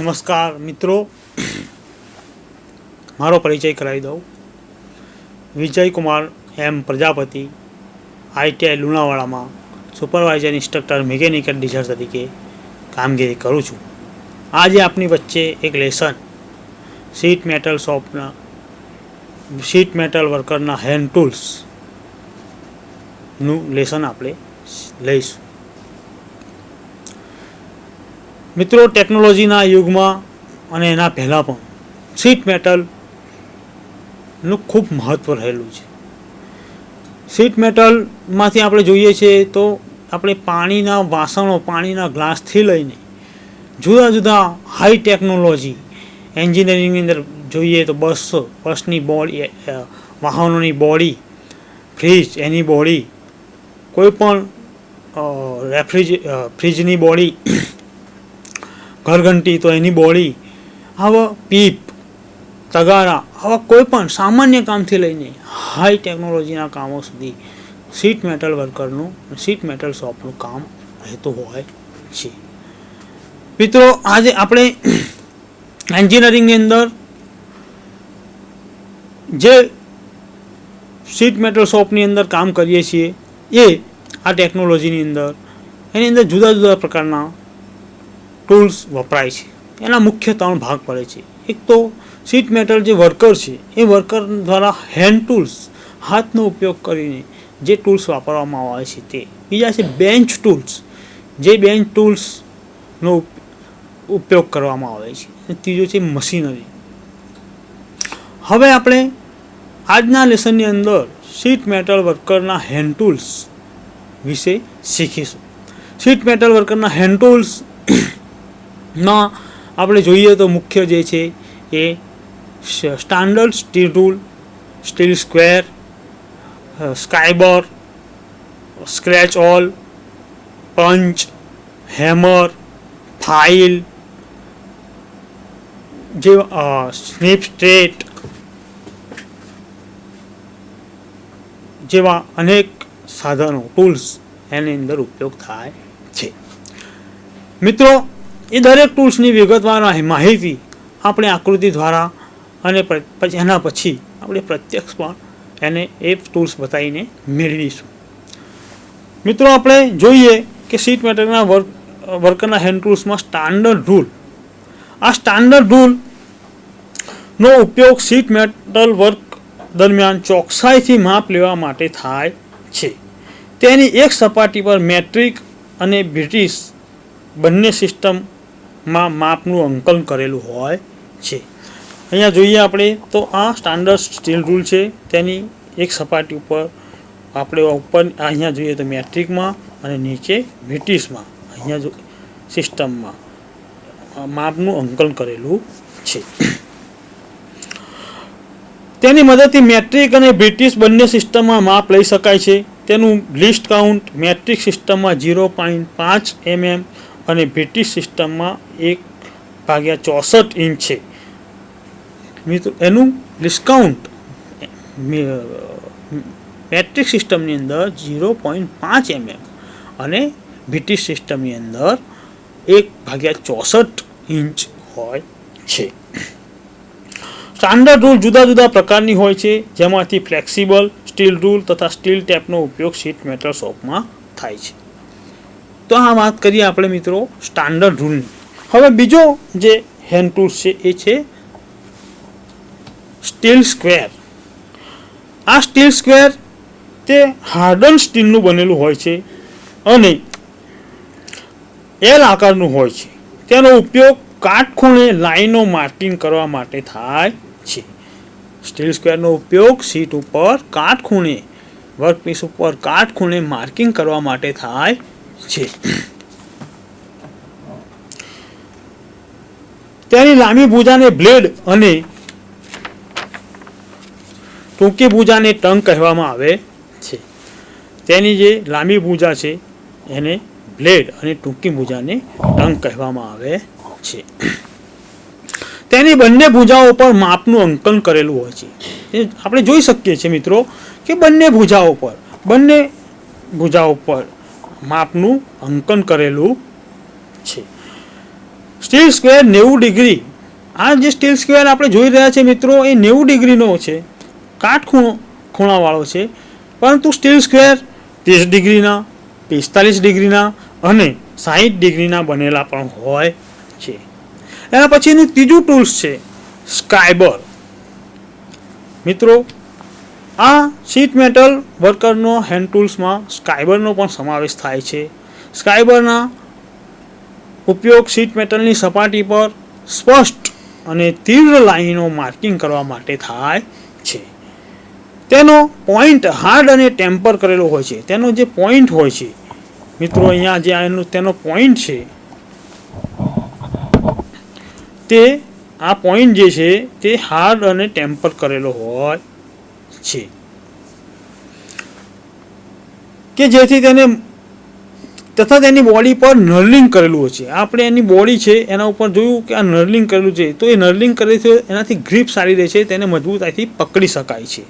નમસ્કાર મિત્રો, મારો પરિચય કરાવી દઉં. વિજય કુમાર એમ પ્રજાપતિ, ITI લુણાવાડામાં સુપરવાઇઝર ઇન્સ્ટ્રક્ટર મિકેનિકલ ડીઝલ તરીકે કામગીરી કરું છું. આજે આપની વચ્ચે એક લેસન શીટ મેટલ વર્કરના હેન્ડ ટૂલ્સનું લેસન આપણે લઈશું. મિત્રો, ટેકનોલોજીના યુગમાં અને એના પહેલાં પણ શીટ મેટલનું ખૂબ મહત્ત્વ રહેલું છે. શીટ મેટલમાંથી આપણે જોઈએ છીએ તો આપણે પાણીના વાસણો, પાણીના ગ્લાસથી લઈને જુદા જુદા હાઈ ટેકનોલોજી એન્જિનિયરિંગની અંદર જોઈએ તો બસની બોડી, વાહનોની બોડી, ફ્રીજ એની બોડી, કોઈપણ ફ્રીજની બોડી, ઘરઘંટી તો એની બોડી, આવા પીપ, તગારા, આવા કોઈ પણ સામાન્ય કામથી લઈને હાઈ ટેકનોલોજીના કામો સુધી શીટ મેટલ વર્કરનું, શીટ મેટલ શોપનું કામ રહેતું હોય છે. મિત્રો, આજે આપણે એન્જિનિયરિંગની અંદર જે શીટ મેટલ શોપની અંદર કામ કરીએ છીએ એ આ ટેકનોલોજીની અંદર એની અંદર જુદા જુદા પ્રકારના ટૂલ્સ વપરાય છે. એના મુખ્ય 3 ભાગ પડે છે. એક તો શીટ મેટલ જે વર્કર છે એ વર્કર દ્વારા હેન્ડ ટૂલ્સ, હાથનો ઉપયોગ કરીને જે ટૂલ્સ વાપરવામાં આવે છે તે. બીજા છે બેન્ચ ટૂલ્સ, જે બેન્ચ ટૂલ્સનો ઉપયોગ કરવામાં આવે છે. અને ત્રીજો છે મશીનરી. હવે આપણે આજના લેસનની અંદર શીટ મેટલ વર્કરના હેન્ડ ટૂલ્સ વિશે શીખીશું. શીટ મેટલ વર્કરના હેન્ડ ટૂલ્સ માં આપણે જોઈએ તો મુખ્ય જે છે એ standard steel tool, steel square, scriber, scratch awl, punch, hammer, file, snip straight જેવા અનેક સાધનો, ટૂલ્સ એની અંદર ઉપયોગ થાય છે. મિત્રો, એ દરેક ટૂલ્સની વિગતવાર માહિતી આપણે આકૃતિ દ્વારા અને એના પછી આપણે પ્રત્યક્ષ પણ એને એ ટૂલ્સ બતાવીને મેળવીશું. મિત્રો, આપણે જોઈએ કે શીટ મેટલના વર્કરના હેન્ડ ટૂલ્સમાં સ્ટાન્ડર્ડ રૂલ. આ સ્ટાન્ડર્ડ રૂલનો ઉપયોગ શીટ મેટલ વર્ક દરમિયાન ચોકસાઈથી માપ લેવા માટે થાય છે. તેની એક સપાટી પર મેટ્રિક અને બ્રિટિશ બંને સિસ્ટમમાં માપનું અંકન કરેલું હોય છે. અહીંયા જોઈએ આપણે તો આ સ્ટાન્ડર્ડ સ્ટીલ રૂલ છે. તેની એક સપાટી ઉપર આપણે અહીંયા જોઈએ તો મેટ્રિકમાં અને નીચે બ્રિટિશમાં અહીંયા સિસ્ટમમાં માપનું અંકન કરેલું છે. તેની મદદથી મેટ્રિક અને બ્રિટિશ બંને સિસ્ટમમાં માપ લઈ શકાય છે. તેનું લિસ્ટ કાઉન્ટ મેટ્રિક સિસ્ટમમાં 0.5 mm અને બ્રિટિશ સિસ્ટમમાં 1/64 ઇંચ છે. મિત્રો, એનું ડિસ્કાઉન્ટ મેટ્રિક સિસ્ટમની અંદર 0.5 mm અને બ્રિટિશ સિસ્ટમની અંદર 1/64 ઇંચ હોય છે. સ્ટાન્ડર્ડ રૂલ જુદા જુદા પ્રકારની હોય છે, જેમાંથી ફ્લેક્સિબલ સ્ટીલ રૂલ તથા સ્ટીલ ટેપનો ઉપયોગ શીટ મેટલ શોપમાં થાય છે. તો આ વાત કરીએ આપણે મિત્રો સ્ટાન્ડર્ડ રૂલની. હવે બીજો જે હેન્ડ ટૂલ્સ છે એ છે સ્ટીલ સ્ક્વેર. આ સ્ટીલ સ્ક્વેર તે હાર્ડન સ્ટીલનું બનેલું હોય છે અને એલ આકારનું હોય છે. તેનો ઉપયોગ કાટખૂણે લાઈનો માર્કિંગ કરવા માટે થાય છે. સ્ટીલ સ્ક્વેરનો ઉપયોગ શીટ ઉપર કાટખૂણે, વર્કપીસ ઉપર કાટખૂણે માર્કિંગ કરવા માટે થાય છે. તેની લાંબી ભુજાને બ્લેડ અને ટૂંકી ભુજાને ટંગ કહેવામાં આવે છે. તેની જે લાંબી ભુજા છે એને બ્લેડ અને ટૂંકી ભુજાને ટંગ કહેવામાં આવે છે. તેની બંને ભુજાઓ પર માપનું અંકન કરેલું હોય છે. આપણે જોઈ શકીએ છીએ મિત્રો કે બંને ભુજાઓ પર માપનું અંકન કરેલું છે. Steel square 90 degree. આ જે સ્ટીલ સ્ક્વેર આપણે જોઈ રહ્યા છે મિત્રો, એ 90 ડિગ્રીનો છે, ખૂણાવાળો છે. પરંતુ સ્ટીલ સ્ક્વેર 30 ડિગ્રીના, 45 ડિગ્રીના અને 60 ડિગ્રીના બનેલા પણ હોય છે. એના પછીનું ત્રીજું ટૂલ્સ છે સ્ક્રાઇબર. મિત્રો, આ શીટ મેટલ વર્કરનો હેન્ડ ટૂલ્સમાં સ્ક્રાઇબરનો પણ સમાવેશ થાય છે. સ્ક્રાઇબરના ઉપયોગ શીટ મેટલની સપાટી પર સ્પષ્ટ અને તીવ્ર લાઈનો માર્કિંગ કરવા માટે થાય છે. તેનો પોઈન્ટ હાર્ડ અને ટેમ્પર કરેલો હોય છે. તેનો જે પોઈન્ટ હોય છે મિત્રો, અહીંયા જે તેનો પોઈન્ટ છે, તે આ પોઈન્ટ જે છે તે હાર્ડ અને ટેમ્પર કરેલો હોય છે કે જેથી તેને તથા તેની બોડી પર નર્લિંગ કરેલું હોય છે. આપણે એની બોડી છે એના ઉપર જોયું કે આ નર્લિંગ કરેલું છે, તો એ નર્લિંગ કરે છે એનાથી ગ્રીપ સારી રહે છે, તેને મજબૂતાઈથી પકડી શકાય છે.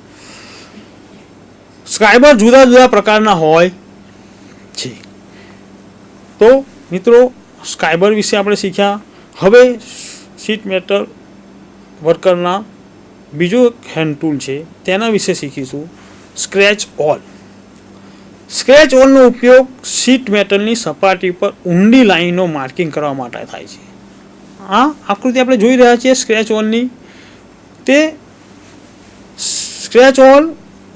સ્ક્રાઇબર જુદા જુદા પ્રકારના હોય છે. તો મિત્રો, સ્ક્રાઇબર વિશે આપણે શીખ્યા. હવે શીટ મેટલ વર્કરના બીજો હેન્ડ ટૂલ છે તેના વિશે શીખીશું, સ્ક્રેચ ઓલ. સ્ક્રેચ ઓલનો ઉપયોગ શીટ મેટલની સપાટી પર ઊંડી લાઈનો માર્કિંગ કરવા માટે થાય છે. આ આકૃતિ આપણે જોઈ રહ્યા છીએ સ્ક્રેચ ઓલની. તે સ્ક્રેચ ઓલ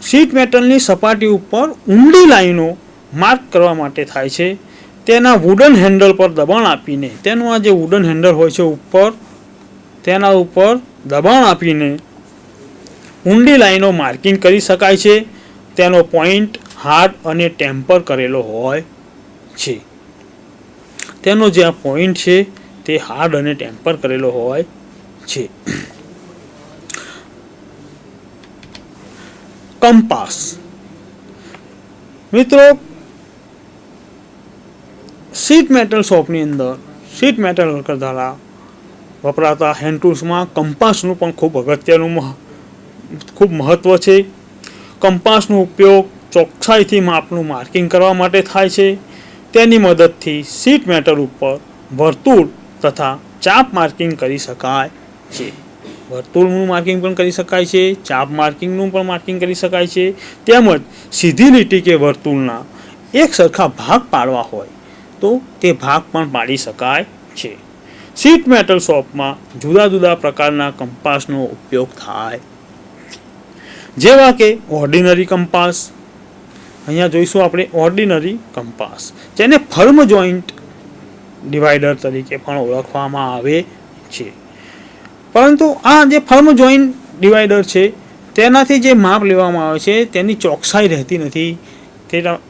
શીટ મેટલની સપાટી ઉપર ઊંડી લાઈનો માર્ક કરવા માટે થાય છે. તેના વુડન હેન્ડલ પર દબાણ આપીને, તેનું આ જે વુડન હેન્ડલ હોય છે ઉપર, તેના ઉપર દબાણ આપીને ઊંડી લાઈનો માર્કિંગ કરી શકાય છે. તેનો પોઈન્ટ હાર્ડ અને ટેમ્પર કરેલો હોય છે. તેનો જે આ પોઈન્ટ છે તે હાર્ડ અને ટેમ્પર કરેલો હોય છે. કંપાસ. મિત્રો, શીટ મેટલ શોપની અંદર શીટ મેટલ વર્કર દ્વારા વપરાતા હેન્ડ ટૂલ્સમાં કંપાસનું પણ ખૂબ મહત્ત્વ છે. કંપાસનો ઉપયોગ ચોકસાઈથી માપનું માર્કિંગ કરવા માટે થાય છે. તેની મદદથી શીટ મેટલ ઉપર વર્તુળ તથા ચાપ માર્કિંગ કરી શકાય છે. વર્તુળનું માર્કિંગ પણ કરી શકાય છે, ચાપ માર્કિંગનું પણ માર્કિંગ કરી શકાય છે. તેમજ સીધી લીટી કે વર્તુળના એક સરખા ભાગ પાડવા હોય તો તે ભાગ પણ પાડી શકાય છે. શીટ મેટલ શોપમાં જુદા જુદા પ્રકારના કંપાસનો ઉપયોગ થાય, જેવા કે ઓર્ડિનરી કંપાસ. અહીંયા જોઈશું આપણે ઓર્ડિનરી કંપાસ, જેને ફર્મ જોઈન્ટ ડિવાઈડર તરીકે પણ ઓળખવામાં આવે છે. પરંતુ આ જે ફર્મ જોઈન્ટ ડિવાઈડર છે તેનાથી જે માપ લેવામાં આવે છે તેની ચોકસાઈ રહેતી નથી.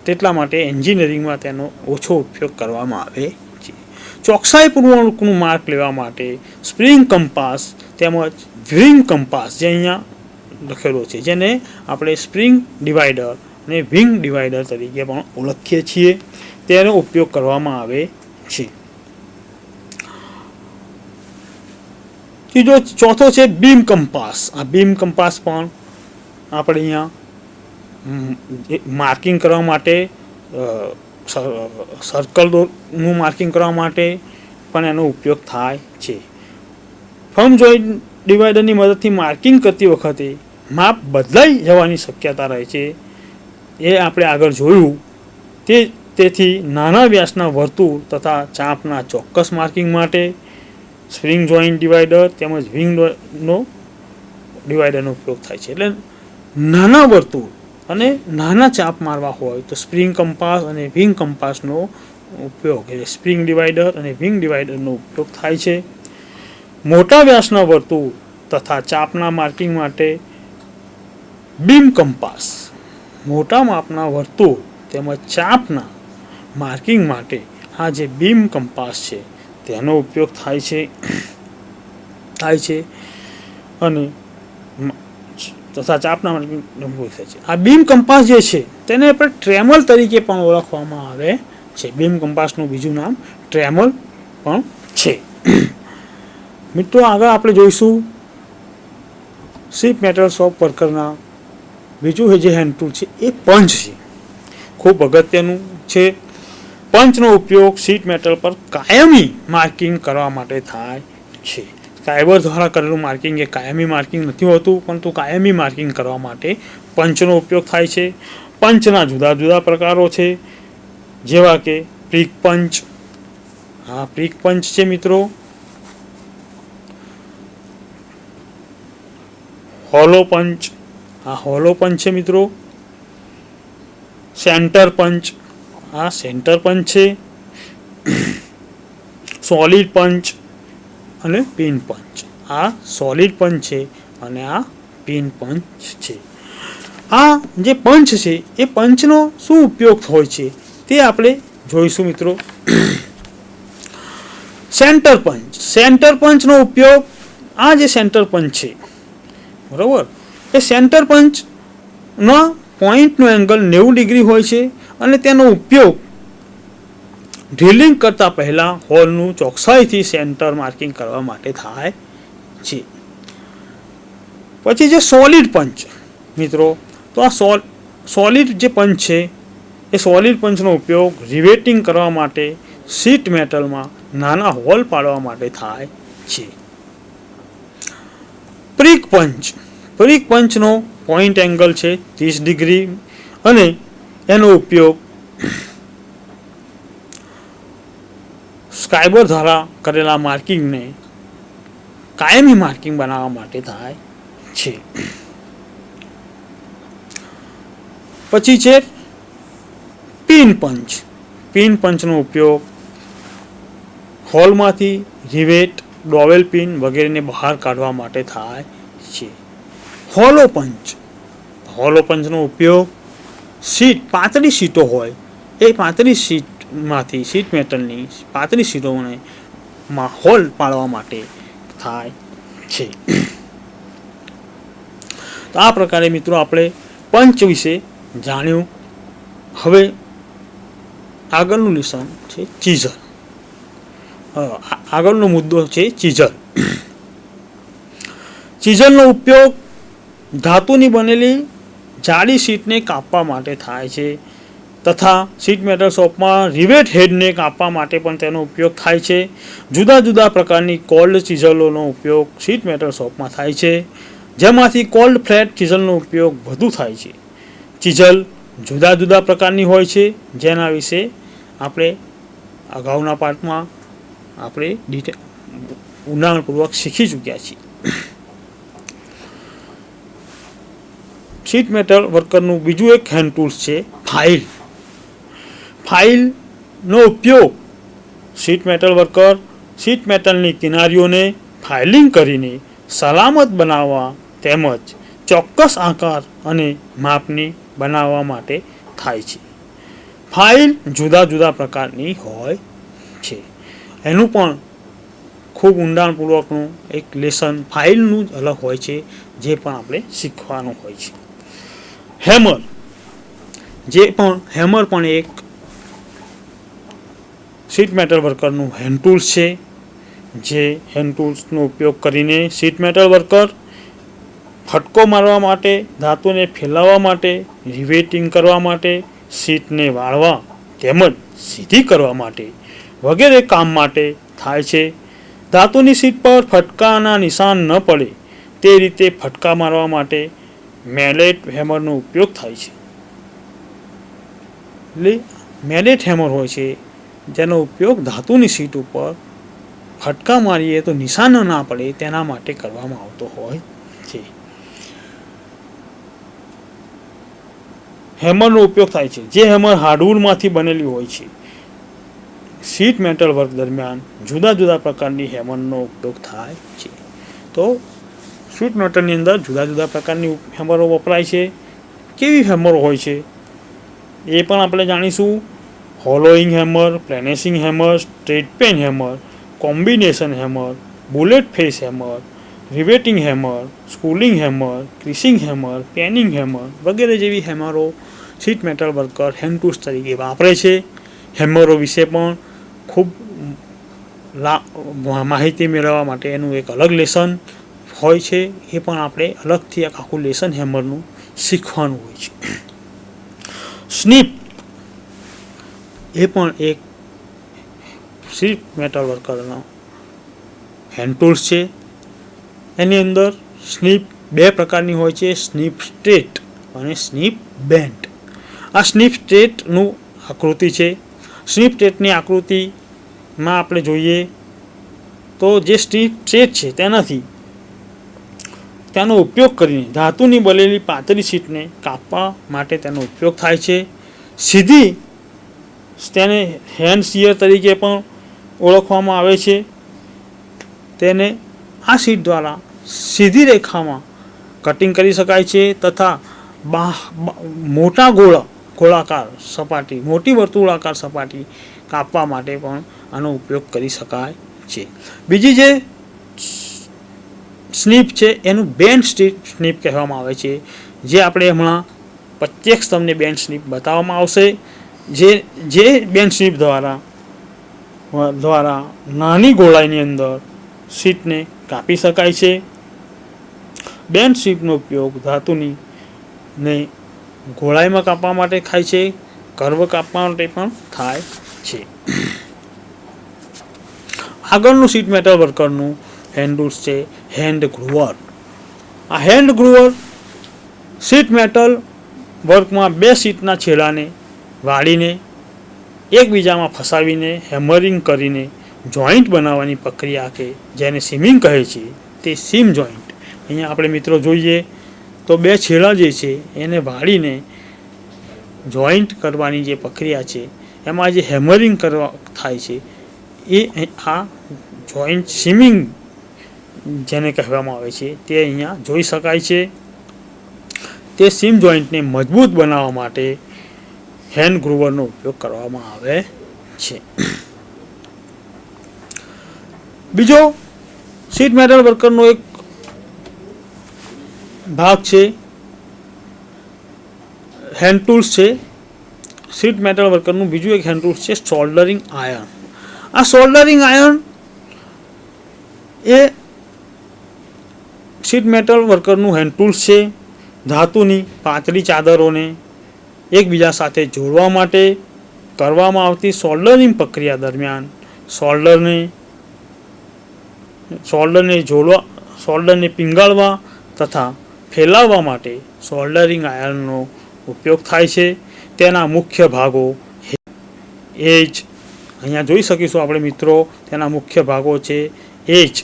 તેટલા માટે એન્જિનિયરિંગમાં તેનો ઓછો ઉપયોગ કરવામાં આવે છે. ચોકસાઈપૂર્વકનું માપ લેવા માટે સ્પ્રિંગ કંપાસ તેમજ વિંગ કંપાસ, જે અહીંયા લખેલો છે, જેને આપણે સ્પ્રિંગ ડિવાઈડર અને વિંગ ડિવાઈડર તરીકે પણ ઓળખીએ છીએ, તેનો ઉપયોગ કરવામાં આવે છે. ચોથો છે બીમ કંપાસ. આ બીમ કંપાસ પણ આપણે અહીંયા માર્કિંગ કરવા માટે, સર્કલનું માર્કિંગ કરવા માટે પણ એનો ઉપયોગ થાય છે. ફર્મ જોઈન્ટ ડિવાઈડરની મદદથી માર્કિંગ કરતી વખતે માપ બદલાઈ જવાની શક્યતા રહે છે, એ આપણે આગળ જોયું. તેથી નાના વ્યાસના વર્તુળ તથા ચાપના ચોક્કસ માર્કિંગ માટે સ્પ્રિંગ જોઈન્ટ ડિવાઈડર તેમજ વિંગનો ડિવાઈડરનો ઉપયોગ થાય છે. એટલે નાના વર્તુળ અને નાના ચાપ મારવા હોય તો સ્પ્રિંગ કંપાસ અને વિંગ કંપાસનો ઉપયોગ, એટલે સ્પ્રિંગ ડિવાઈડર અને વિંગ ડિવાઈડરનો ઉપયોગ થાય છે. મોટા વ્યાસના વર્તુળ તથા ચાપના માર્કિંગ માટે બીમ કંપાસ, મોટા માપના વર્તુળ તેમજ ચાપના માર્કિંગ માટે આ જે બીમ કંપાસ છે તેનો ઉપયોગ થાય છે અને તથા ચાપના માર્કિંગનો ઉપયોગ થાય છે. આ બીમ કંપાસ જે છે તેને આપણે ટ્રેમલ તરીકે પણ ઓળખવામાં આવે છે. બીમ કંપાસનું બીજું નામ ટ્રેમલ પણ છે. મિત્રો, આગળ આપણે જોઈશું શીટ મેટલ શોપ વર્કરના બીજું જે હેન્ડ ટૂલ છે એ પંચ છે. ખૂબ અગત્યનું છે. પંચનો ઉપયોગ શીટ મેટલ પર કાયમી માર્કિંગ કરવા માટે થાય છે. સ્ક્રાઇબર દ્વારા કરેલું માર્કિંગ એ કાયમી માર્કિંગ નથી હોતું, પરંતુ કાયમી માર્કિંગ કરવા માટે પંચનો ઉપયોગ થાય છે. પંચના જુદા જુદા પ્રકારો છે, જેવા કે પ્રિક પંચ. હા, પ્રિક પંચ છે મિત્રો. હોલો પંચ. હા, હોલો પંચ છે મિત્રો. સેન્ટર પંચ. આ સેન્ટર પંચ છે. સોલિડ પંચ અને પિન પંચ. આ સોલિડ પંચ છે અને આ પિન પંચ છે. આ જે પંચ છે એ પંચનો શું ઉપયોગ હોય છે તે આપણે જોઈશું મિત્રો. સેન્ટર પંચ. સેન્ટર પંચનો ઉપયોગ, આ જે સેન્ટર પંચ છે બરાબર, એ સેન્ટર પંચનો પોઈન્ટનો એંગલ 90 ડિગ્રી હોય છે અને તેનો ઉપયોગ ડ્રિલિંગ કરતાં પહેલાં હોલનું ચોકસાઈથી સેન્ટર માર્કિંગ કરવા માટે થાય છે. પછી જે સોલિડ પંચ મિત્રો, તો આ સોલિડ જે પંચ છે એ સોલિડ પંચનો ઉપયોગ રિવેટિંગ કરવા માટે શીટ મેટલમાં નાના હોલ પાડવા માટે થાય છે. પ્રિક પંચ. પ્રિક પંચનો પોઈન્ટ એંગલ છે 30 ડિગ્રી અને એનો ઉપયોગ સ્ક્રાઇબર દ્વારા કરેલા માર્કિંગને કાયમી માર્કિંગ બનાવવા માટે થાય છે. પછી છે પિન પંચ. પિન પંચનો ઉપયોગ હોલમાંથી રિવેટ, ડોવેલ પિન વગેરેને બહાર કાઢવા માટે થાય છે. હોલો પંચ. હોલો પંચનો ઉપયોગ શીટ, પાતળી શીટો હોય એ પાતળી શીટમાંથી, શીટ મેટલની પાતળી શીટોને હોલ પાડવા માટે થાય છે. તો આ પ્રકારે મિત્રો આપણે પંચ વિશે જાણ્યું. હવે આગળનું લેસન છે ચીઝલ. આગળનો મુદ્દો છે ચીઝલ. ચીઝલનો ઉપયોગ ધાતુની બનેલી જાડી શીટને કાપવા માટે થાય છે તથા શીટ મેટલ શોપમાં રિવેટ હેડને કાપવા માટે પણ તેનો ઉપયોગ થાય છે. જુદા જુદા પ્રકારની કોલ્ડ ચીઝલોનો ઉપયોગ શીટ મેટલ શોપમાં થાય છે, જેમાંથી કોલ્ડ ફ્લેટ ચીઝલનો ઉપયોગ વધુ થાય છે. ચીઝલ જુદા જુદા પ્રકારની હોય છે, જેના વિશે આપણે અગાઉના પાઠમાં આપણે ઊંડાણપૂર્વક શીખી ચૂક્યા છીએ. શીટ મેટલ વર્કરનું બીજું એક હેન્ડ ટૂલ્સ છે ફાઇલ. ફાઇલનો ઉપયોગ શીટ મેટલ વર્કર શીટ મેટલની કિનારીઓને ફાઇલિંગ કરીને સલામત બનાવવા તેમજ ચોક્કસ આકાર અને માપની બનાવવા માટે થાય છે. ફાઇલ જુદા જુદા પ્રકારની હોય છે. એનું પણ ખૂબ ઊંડાણપૂર્વકનું એક લેસન ફાઇલનું જ અલગ હોય છે, જે પણ આપણે શીખવાનું હોય છે. હેમર. હેમર પણ એક શીટ મેટલ વર્કરનું હેન્ડ ટૂલ્સ છે. જે હેન્ડ ટૂલ્સનો ઉપયોગ કરીને શીટ મેટલ વર્કર ફટકો મારવા માટે, ધાતુને ફેલાવવા માટે, રિવેટિંગ કરવા માટે, શીટને વાળવા તેમજ સીધી કરવા માટે વગેરે કામ માટે થાય છે. ધાતુની શીટ પર ફટકાના નિશાન ન પડે તે રીતે ફટકા મારવા માટે મેલેટ હેમરનો ઉપયોગ થાય છે. એટલે મેલેટ હેમર હોય છે, જેનો ઉપયોગ ધાતુની શીટ ઉપર ફટકા મારીએ તો નિશાન ના પડે તેના માટે કરવામાં આવતો હોય છે. હેમરનો ઉપયોગ થાય છે, જે હેમર હાર્ડવુડમાંથી બનેલી હોય છે. શીટ મેટલ વર્ક દરમિયાન જુદા જુદા પ્રકારની હેમરનો ઉપયોગ થાય છે. તો શીટ મેટલની અંદર જુદા જુદા પ્રકારની હેમરો વપરાય છે. કેવી હેમરો હોય છે એ પણ આપણે જાણીશું. Hollowing hammer, planishing hammer, straight pein hammer, combination hammer, bullet face hammer, riveting hammer, schooling hammer, creasing hammer, peening hammer વગેરે જેવી હેમરો sheet metal worker hand tools તરીકે વાપરે છે. હેમરો વિશે પણ ખૂબ માહિતી મેળવવા માટે એનું એક અલગ લેસન હોય છે. એ પણ આપણે અલગથી એક આખું લેસન હેમરનું શીખવાનું હોય છે. સ્નીપ એ પણ એક શીટ મેટલ વર્કરનો હેન્ડ ટૂલ્સ છે. એની અંદર સ્નીપ બે પ્રકારની હોય છે, સ્નીપ સ્ટ્રેટ અને સ્નીપ બેન્ટ. આ સ્નીપ સ્ટ્રેટનું આકૃતિ છે. સ્નીપ સ્ટ્રેટની આકૃતિમાં આપણે જોઈએ તો જે સ્નીપ સ્ટ્રેટ છે તેનો ઉપયોગ કરીને ધાતુની બનેલી પાતળી શીટને કાપવા માટે તેનો ઉપયોગ થાય છે. સીધી તેને હેન્ડ શીયર તરીકે પણ ઓળખવામાં આવે છે. તેને આ શીટ દ્વારા સીધી રેખામાં કટિંગ કરી શકાય છે તથા મોટા ગોળાકાર સપાટી, મોટી વર્તુળાકાર સપાટી કાપવા માટે પણ આનો ઉપયોગ કરી શકાય છે. બીજી જે સ્નીપ છે એનું બેન્ડ સ્નીપ કહેવામાં આવે છે, જે આપણે હમણાં પ્રત્યક્ષ તમને બેન્ડ સ્નીપ બતાવવામાં આવશે. જે બેન્ડ સ્નીપ દ્વારા નાની ગોળાઈની અંદર શીટને કાપી શકાય છે. બેન્ડ સ્નીપનો ઉપયોગ ધાતુની ને ગોળાઈમાં કાપવા માટે થાય છે, કર્વ કાપવા માટે પણ થાય છે. આગળનું શીટ મેટલ વર્કરનું હેન્ડ ટૂલ્સ છે હેન્ડ ગ્રુવર. આ હેન્ડ ગ્રુવર શીટ મેટલ વર્કમાં બે શીટના છેડાને વાળીને એકબીજામાં ફસાવીને હેમરિંગ કરીને જોઈન્ટ બનાવવાની પ્રક્રિયા કે જેને સીમિંગ કહે છે તે સીમ જોઈન્ટ. અહીંયા આપણે મિત્રો જોઈએ તો બે છેડા જે છે એને વાળીને જોઈન્ટ કરવાની જે પ્રક્રિયા છે એમાં જે હેમરિંગ કરવા થાય છે એ આ જોઈન્ટ સીમિંગ જેને કહેવામાં આવે છે તે અહીંયા જોઈ શકાય છે. તે સીમ જોઈન્ટને મજબૂત બનાવવા માટે હેન્ડ ગ્રુવરનો ઉપયોગ કરવામાં આવે છે. બીજો શીટ મેટલ વર્કરનો એક ભાગ છે હેન્ડ ટૂલ્સ છે. શીટ મેટલ વર્કરનું બીજું એક હેન્ડ ટૂલ્સ છે સોલ્ડરિંગ આયર્ન. આ સોલ્ડરિંગ આયર્ન એ શીટ મેટલ વર્કરનું હેન્ડ ટૂલ્સ છે. ધાતુની પાતળી ચાદરોને એકબીજા સાથે જોડવા માટે કરવામાં આવતી સોલ્ડરિંગ પ્રક્રિયા દરમિયાન સોલ્ડરને પીંગાળવા તથા ફેલાવવા માટે સોલ્ડરિંગ આયર્નનો ઉપયોગ થાય છે. તેના મુખ્ય ભાગો એજ અહીંયા જોઈ શકીશું આપણે મિત્રો, તેના મુખ્ય ભાગો છે એજ,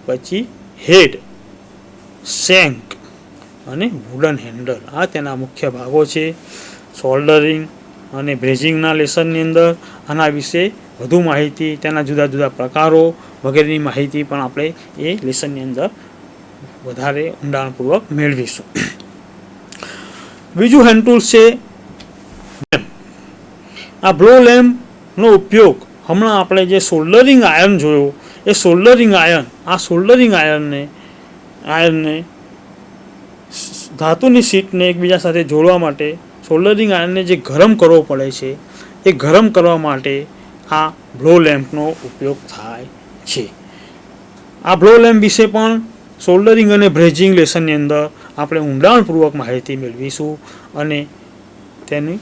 પછી હેડ, શેંક અને વુડન હેન્ડલ. આ તેના મુખ્ય ભાગો છે. સોલ્ડરિંગ અને બ્રેઝિંગના લેસનની અંદર આના વિશે વધુ માહિતી, તેના જુદા જુદા પ્રકારો વગેરેની માહિતી પણ આપણે એ લેસનની અંદર વધારે ઊંડાણપૂર્વક મેળવીશું. બીજું હેન્ડ ટૂલ્સ છે આ બ્લો લેમ્પનો ઉપયોગ. હમણાં આપણે જે સોલ્ડરિંગ આયર્ન જોયો એ સોલ્ડરિંગ આયર્નને ધાતુની શીટને એકબીજા સાથે જોડવા માટે સોલ્ડરિંગ આયર્નને જે ગરમ કરવો પડે છે એ ગરમ કરવા માટે આ બ્લો લેમ્પનો ઉપયોગ થાય છે. આ બ્લો લેમ્પ વિશે પણ સોલ્ડરિંગ અને બ્રેઝિંગ લેસનની અંદર આપણે ઊંડાણપૂર્વક માહિતી મેળવીશું અને તેની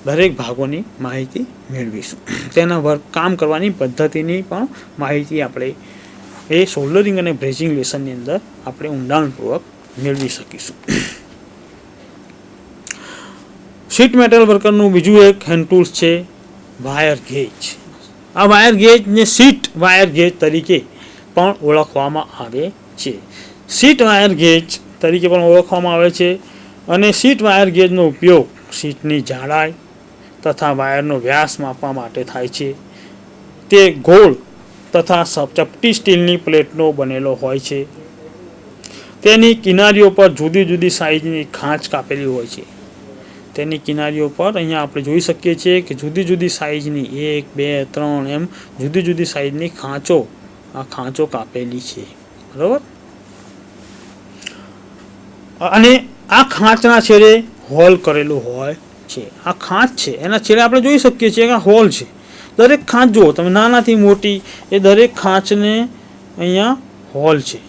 દરેક ભાગોની માહિતી મેળવીશું. તેના કામ કરવાની પદ્ધતિની પણ માહિતી આપણે એ સોલ્ડરિંગ અને બ્રેઝિંગ લેસનની અંદર આપણે ઊંડાણપૂર્વક મેળવી શકીશું. શીટ મેટલ વર્કરનું બીજું એક હેન્ડ ટૂલ્સ છે વાયર ગેજ. આ વાયર ગેજને શીટ વાયર ગેજ તરીકે પણ ઓળખવામાં આવે છે. શીટ વાયર ગેજ તરીકે પણ ઓળખવામાં આવે છે અને શીટ વાયર ગેજનો ઉપયોગ શીટની જાડાઈ તથા વાયરનો વ્યાસ માપવા માટે થાય છે. તે ગોળ તથા ચપટી સ્ટીલની પ્લેટનો બનેલો હોય છે. તેની કિનારીઓ પર જુદી જુદી સાઇઝની ખાંચ કાપેલી હોય છે. તેની કિનારીઓ પર અહીંયા આપણે જોઈ શકીએ છીએ કે જુદી જુદી સાઇઝની 1, 2, 3 એમ જુદી જુદી સાઇઝની ખાંચો કાપેલી છે. બરાબર. અને આ ખાંચના છેડે હોલ કરેલું હોય છે. આ ખાંચ છે એના છેડે આપણે જોઈ શકીએ છીએ કે હોલ છે. દરેક ખાંચ જુઓ તમે, નાનાથી મોટી એ દરેક ખાંચને અહીંયા હોલ છે.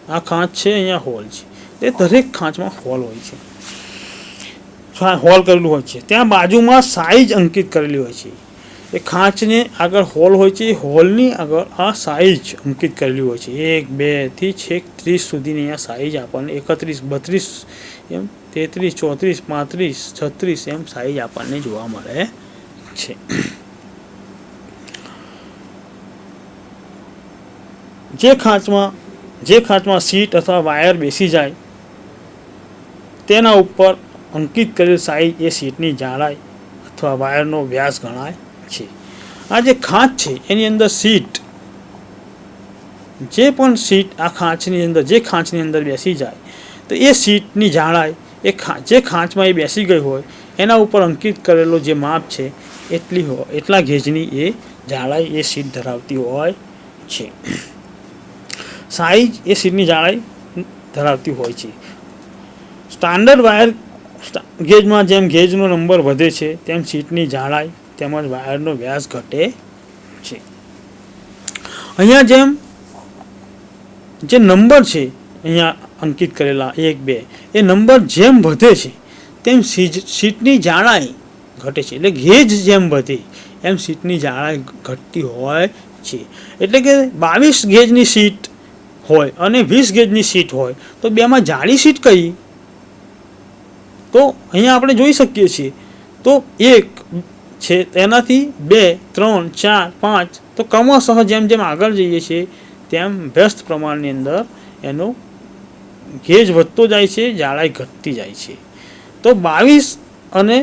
આ ખાંચ છે, અહીંયા હોલ છે. એ દરેક ખાંચમાં હોલ હોય છે. હોલ કરેલું હોય છે, ત્યાં બાજુમાં સાઈઝ અંકિત કરેલી હોય છે. એ ખાંચને આગળ હોલ હોય છે, એ હોલની આગળ આ સાઈઝ અંકિત કરેલી હોય છે. 1 2 થી છેક 30 સુધીની અહીંયા સાઈઝ આપણને 31 32 એમ 33 34 35 36 એમ સાઈઝ આપણને જોવા મળે છે. જે ખાંચમાં સીટ અથવા વાયર બેસી જાય તેના ઉપર અંકિત કરેલ સાઈઝ એ સીટની જાડાઈ અથવા વાયરનો વ્યાસ ગણાય છે. આ જે ખાંચ છે એની અંદર સીટ, જે પણ સીટ આ ખાંચની અંદર બેસી જાય તો એ સીટની જાડાઈ જે ખાંચમાં એ બેસી ગઈ હોય એના ઉપર અંકિત કરેલો જે માપ છે એટલા ગેજની એ જાડાઈ એ સીટ ધરાવતી હોય છે. સાઈઝ એ સીટની જાડાઈ ધરાવતી હોય છે. સ્ટાન્ડર્ડ વાયર ગેજમાં જેમ ગેજનો નંબર વધે છે તેમ સીટની જાડાઈ તેમજ વાયરનો વ્યાસ ઘટે છે. અહીંયા જે નંબર છે અહીંયા અંકિત કરેલા 1 2 એ નંબર જેમ વધે છે તેમ સીટની જાડાઈ ઘટે છે. એટલે ગેજ જેમ વધે એમ સીટની જાડાઈ ઘટતી હોય છે. એટલે કે 22 ગેજની સીટ હોય અને 20 ગેજની સીટ હોય તો બેમાં જાડી સીટ કઈ? તો અહીંયા આપણે જોઈ શકીએ છીએ તો 1 છે તેનાથી 2 3 4 5 તો ક્રમશઃ જેમ જેમ આગળ જઈએ છીએ તેમ વ્યસ્ત પ્રમાણની અંદર એનો ગેજ વધતો જાય છે, જાડાઈ ઘટતી જાય છે. તો 22 અને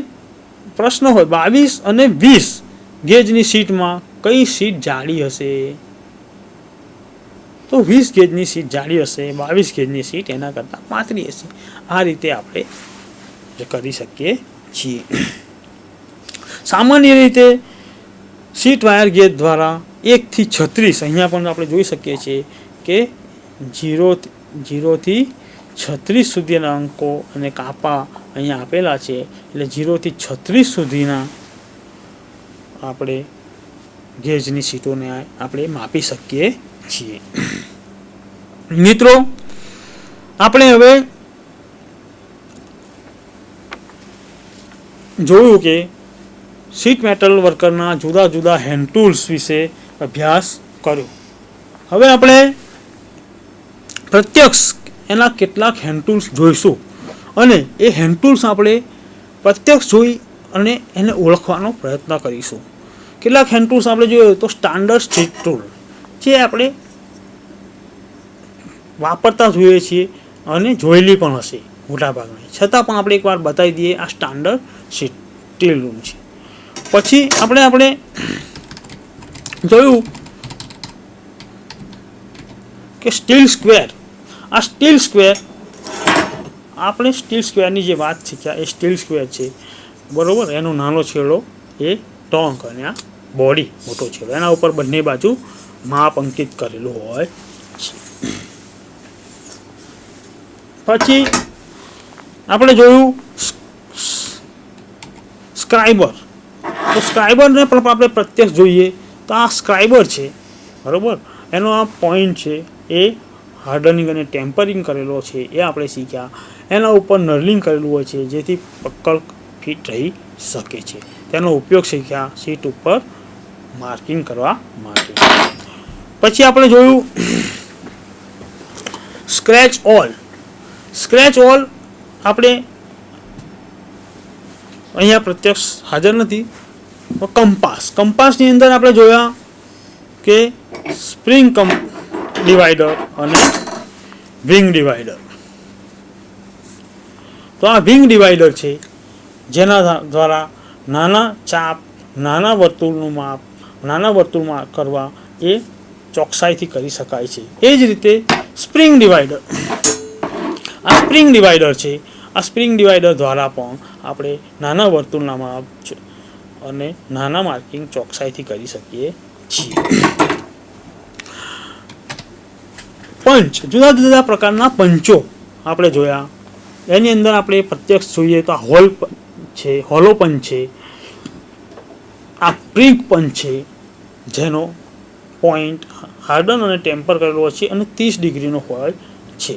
પ્રશ્ન હોય 22 અને 20 ગેજની સીટમાં કઈ સીટ જાડી હશે? તો 20 ગેજની સીટ જાડી હશે, 22 ગેજની સીટ એના કરતાં પાતળી હશે. આ રીતે આપણે કરી શકીએ છીએ. સામાન્ય રીતે સીટ વાયર ગેજ દ્વારા 1 થી 36 અહીંયા પણ આપણે જોઈ શકીએ છીએ કે 0 થી 36 સુધીના અંકો અને કાપા અહીંયા આપેલા છે. એટલે 0 થી 36 સુધીના આપણે ગેજની સીટોને આપણે માપી શકીએ છીએ. મિત્રો, આપણે હવે જોયું કે શીટ મેટલ વર્કરના જુદા જુદા હેન્ડ ટૂલ્સ વિશે અભ્યાસ કર્યો. હવે આપણે પ્રત્યક્ષ એના કેટલાક હેન્ડ ટૂલ્સ જોઈશું અને એ હેન્ડ ટૂલ્સ આપણે પ્રત્યક્ષ જોઈ અને એને ઓળખવાનો પ્રયત્ન કરીશું. કેટલાક હેન્ડ ટૂલ્સ આપણે જોઈએ તો સ્ટાન્ડર્ડ સ્ટીચ ટૂલ જે આપણે વાપરતા જોઈએ છીએ અને જોયેલી પણ હશે મોટાભાગની, છતાં પણ આપણે એકવાર બતાવી દઈએ આ સ્ટાન્ડર્ડ સ્ટીલ રૂમ છે. પછી આપણે જોયું કે સ્ટીલ સ્ક્વેર. આ સ્ટીલ સ્ક્વેર આપણે સ્ટીલ સ્ક્વેરની જે વાત શીખ્યા એ સ્ટીલ સ્ક્વેર છે, બરોબર. એનો નાનો છેડો એ ટોંક અને આ બોડી મોટો છેડો, એના ઉપર બંને બાજુ માપ અંકિત કરેલું હોય છે. પછી આપણે જોયું સ્ક્રાઇબર. તો સ્ક્રાઇબરને પણ આપણે પ્રત્યક્ષ જોઈએ તો આ સ્ક્રાઇબર છે, બરાબર. એનો આ પોઈન્ટ છે એ હાર્ડનિંગ અને ટેમ્પરિંગ કરેલો છે એ આપણે શીખ્યા. એના ઉપર નર્લિંગ કરેલું હોય છે જેથી પકડ ફિટ રહી શકે છે. તેનો ઉપયોગ શીખ્યા સીટ ઉપર માર્કિંગ કરવા માટે. પછી આપણે જોયું સ્ક્રેચ ઓલ. સ્ક્રેચ ઓલ આપણે અહીંયા પ્રત્યક્ષ હાજર નથી. કંપાસની અંદર આપણે જોયા કે સ્પ્રિંગ ડિવાઈડર અને વિંગ ડિવાઈડર. તો આ વિંગ ડિવાઈડર છે જેના દ્વારા નાના ચાપ, નાના વર્તુળમાં કરવા એ ચોકસાઈથી કરી શકાય છે. એ જ રીતે સ્પ્રિંગ ડિવાઈડર. આ સ્પ્રિંગ ડિવાઈડર છે. આ સ્પ્રિંગ ડિવાઈડર દ્વારા પણ આપણે નાના વર્તુળના માપ અને નાના માર્કિંગ ચોકસાઈથી કરી શકીએ છીએ. પંચ, જુદા જુદા પ્રકારના પંચો આપણે જોયા. એની અંદર આપણે પ્રત્યક્ષ જોઈએ તો આ હોલો પંચ છે, આ પ્રિક પંચ છે જેનો પોઈન્ટ હાર્ડન અને ટેમ્પર કરેલો હોય છે અને 30 ડિગ્રીનો હોય છે.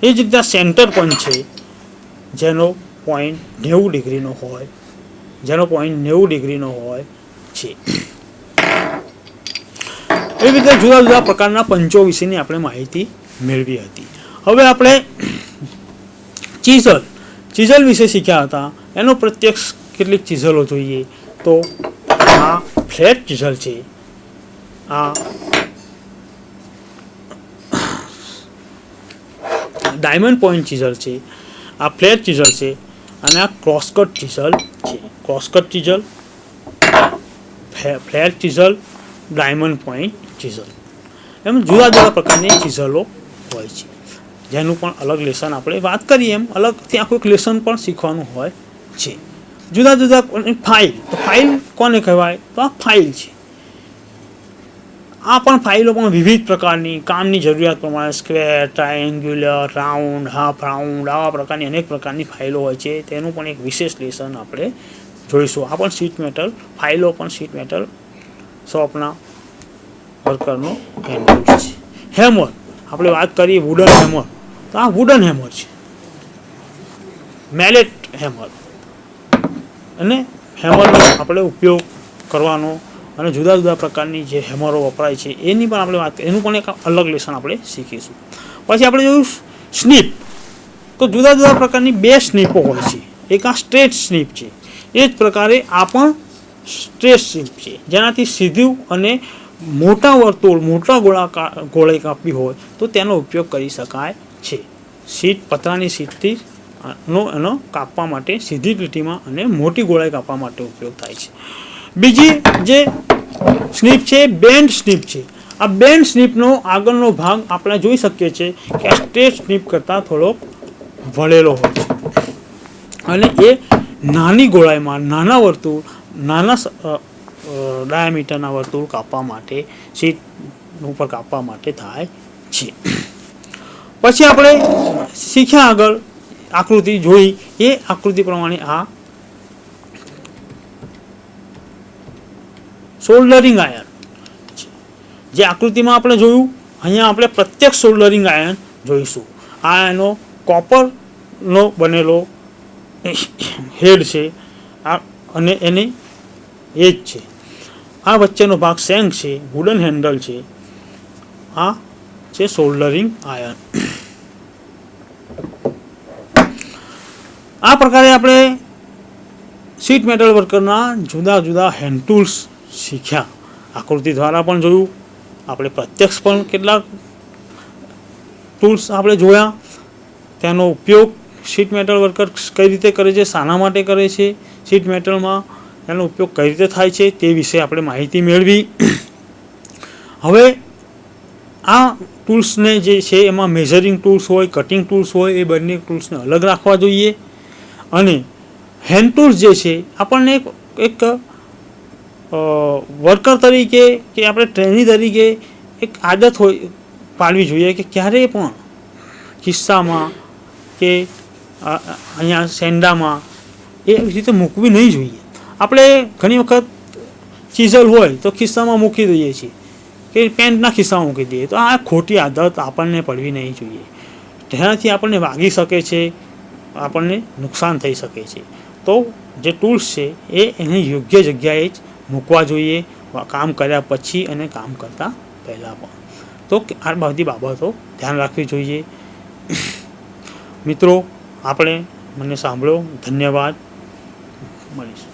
એ જ રીતે સેન્ટર પંચ છે જેનો પોઈન્ટ 90 ડિગ્રીનો હોય, જેનો પોઈન્ટ 90 ડિગ્રીનો હોય છે. એવી રીતે જુદા જુદા પ્રકારના પંચો વિશેની આપણે માહિતી મેળવી હતી. હવે આપણે ચીઝલ વિશે શીખ્યા હતા. એનો પ્રત્યક્ષ કેટલીક ચીઝલો જોઈએ તો આ ફ્લેટ ચીઝલ છે, આ ડાયમંડ પોઈન્ટ ચીઝલ છે, આ ફ્લેટ ચીઝલ છે અને આ ક્રોસકટ ચીઝલ છે. Crosscut chisel, flat chisel, diamond point chisel, એમ જુદા જુદા પ્રકારની ચીઝલો હોય છે, જેનું પણ અલગ લેસન આપણે વાત કરીએ એમ અલગથી આખું એક લેસન પણ શીખવાનું હોય છે. જુદા જુદા ફાઇલ, તો ફાઇલ કોને કહેવાય? તો આ ફાઇલ છે. આ પણ ફાઇલો પણ વિવિધ પ્રકારની કામની જરૂરિયાત પ્રમાણે square, triangular, round, half round, આવા પ્રકારની અનેક પ્રકારની ફાઇલો હોય છે. તેનું પણ એક વિશેષ લેસન આપણે જોઈશું. આ પણ શીટ મેટલ ફાઇલો પણ શીટ મેટલ શોપના વર્કરનો હેન્ડલ છે. હેમર, આપણે વાત કરીએ વુડન હેમર, તો આ વુડન હેમર છે, મેલેટ હેમર. અને હેમરનો આપણે ઉપયોગ કરવાનો અને જુદા જુદા પ્રકારની જે હેમરો વપરાય છે એની પણ આપણે વાત કરીએ, એનું પણ એક અલગ લેસન આપણે શીખીશું. પછી આપણે જોયું સ્નીપ, તો જુદા જુદા પ્રકારની બે સ્નીપો હોય છે. એક આ સ્ટ્રેટ સ્નીપ છે, એ જ પ્રકારે આ પણ સ્ટ્રેટ સ્નીપ છે, જેનાથી સીધું અને મોટા વર્તુળ, મોટા ગોળાઈ કાપવી હોય તો તેનો ઉપયોગ કરી શકાય છે. પતરાની શીટથી એનો કાપવા માટે સીધી લીટીમાં અને મોટી ગોળાઈ કાપવા માટે ઉપયોગ થાય છે. બીજી જે સ્નીપ છે બેન્ડ સ્નીપ છે. આ બેન્ડ સ્નીપનો આગળનો ભાગ આપણે જોઈ શકીએ છીએ કે આ સ્ટ્રેટ સ્નીપ કરતાં થોડોક વળેલો હોય છે અને એ નાની ગોળાઈમાં નાના વર્તુળ, નાના ડાયામીટરના વર્તુળ કાપવા માટે, શીટ ઉપર કાપવા માટે થાય છે. પછી આપણે શીખ્યા આગળ આકૃતિ જોઈ, એ આકૃતિ પ્રમાણે આ સોલ્ડરિંગ આયર્ન, જે આકૃતિમાં આપણે જોયું, અહીંયા આપણે પ્રત્યક્ષ સોલ્ડરિંગ આયર્ન જોઈશું. આ એનો કોપરનો બનેલો હેડ છે અને એની એજ છે. આ વચ્ચેનો ભાગ સેંગ છે, વુડન હેન્ડલ છે. આ છે સોલ્ડરિંગ આયર્ન. આ પ્રકારે આપણે શીટ મેટલ વર્કરના જુદા જુદા હેન્ડ ટૂલ્સ શીખ્યા. આકૃતિ દ્વારા પણ જોયું, આપણે પ્રત્યક્ષ પણ કેટલાક ટૂલ્સ આપણે જોયા. તેનો ઉપયોગ શીટ મેટલ વર્કર કઈ રીતે કરે છે, શાના માટે કરે છે, શીટ મેટલમાં એનો ઉપયોગ કઈ રીતે થાય છે તે વિશે આપણે માહિતી મેળવી. હવે આ ટૂલ્સને જે છે એમાં મેઝરિંગ ટૂલ્સ હોય, કટિંગ ટૂલ્સ હોય, એ બંને ટૂલ્સને અલગ રાખવા જોઈએ. અને હેન્ડ ટૂલ્સ જે છે આપણને એક વર્કર તરીકે કે આપણે ટ્રેની તરીકે એક આદત હોય પાડવી જોઈએ કે ક્યારેય પણ ખિસ્સામાં કે અહીંયા સેન્ડામાં એ રીતે મૂકવી નહીં જોઈએ. આપણે ઘણી વખત ચીઝલ હોય તો ખિસ્સામાં મૂકી દઈએ છીએ કે પેન્ટના ખિસ્સામાં મૂકી દઈએ, તો આ ખોટી આદત આપણને પડવી નહીં જોઈએ. તેનાથી આપણને વાગી શકે છે, આપણને નુકસાન થઈ શકે છે. તો જે ટૂલ્સ છે એને યોગ્ય જગ્યાએ જ મૂકવા જોઈએ, કામ કર્યા પછી અને કામ કરતાં પહેલાં પણ. તો આ બધી બાબતો ધ્યાન રાખવી જોઈએ. મિત્રો, આપણે મને સાંભળો, ધન્યવાદ. મળીશું.